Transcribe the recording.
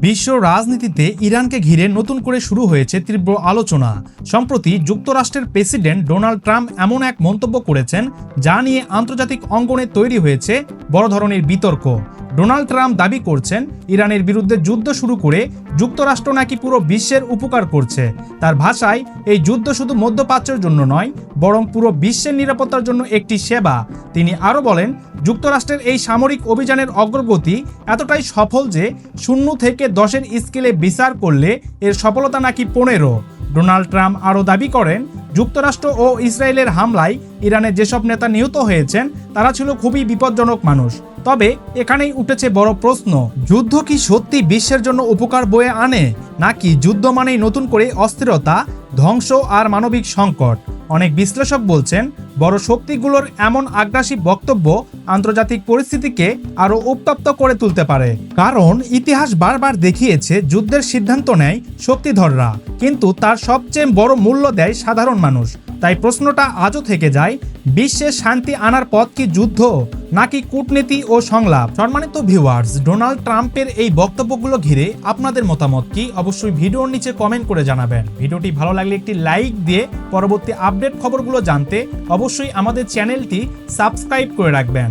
বিশ্ব রাজনীতিতে ইরানকে ঘিরে নতুন করে শুরু হয়েছে তীব্র আলোচনা। সম্প্রতি যুক্তরাষ্ট্রের প্রেসিডেন্ট ডোনাল্ড ট্রাম্প এমন এক মন্তব্য করেছেন যা নিয়ে আন্তর্জাতিক অঙ্গনে তৈরি হয়েছে বড় ধরনের বিতর্ক। ডোনাল্ড ট্রাম্প দাবি করছেন ইরানের বিরুদ্ধে যুদ্ধ শুরু করে যুক্তরাষ্ট্র নাকি পুরো বিশ্বের উপকার করছে। তার ভাষায় এই যুদ্ধ শুধু মধ্যপ্রাচ্যের জন্য নয়, বরং পুরো বিশ্বের নিরাপত্তার জন্য একটি সেবা। তিনি আরও বলেন, যুক্তরাষ্ট্রের এই সামরিক অভিযানের অগ্রগতি এতটাই সফল যে 0 থেকে 10-এর স্কেলে বিচার করলে এর সফলতা নাকি 15। ডোনাল্ড ট্রাম্প আরও দাবি করেন, যুক্তরাষ্ট্র ও ইসরায়েলের হামলায় ইরানের যেসব নেতা নিহত হয়েছেন তারা ছিল খুবই বিপজ্জনক মানুষ। তবে এখানেই উঠেছে বড় প্রশ্ন, যুদ্ধ কি সত্যি বিশ্বের জন্য উপকার বয়ে আনে, নাকি যুদ্ধ মানেই নতুন করে অস্থিরতা, ধ্বংস আর মানবিক সংকট? অনেক বিশ্লেষক বলছেন, বড় শক্তিগুলোর এমন আগ্রাসী বক্তব্য আন্তর্জাতিক পরিস্থিতিকে আরও উত্তপ্ত করে তুলতে পারে। কারণ ইতিহাস বারবার দেখিয়েছে যুদ্ধের সিদ্ধান্ত নেয় শক্তিধররা, কিন্তু তার সবচেয়ে বড় মূল্য দেয় সাধারণ মানুষ। তাই প্রশ্নটা আজও থেকে যায়, বিশ্বে শান্তি আনার পথ কি যুদ্ধ, নাকি কূটনীতি ও সংলাপ? সম্মানিত ভিউয়ার্স, ডোনাল্ড ট্রাম্পের এই বক্তব্যগুলো ঘিরে আপনাদের মতামত কি? অবশ্যই ভিডিওর নিচে কমেন্ট করে জানাবেন। ভিডিওটি ভালো লাগলে একটি লাইক দিয়ে পরবর্তী আপডেট খবরগুলো জানতে অবশ্যই আমাদের চ্যানেলটি সাবস্ক্রাইব করে রাখবেন।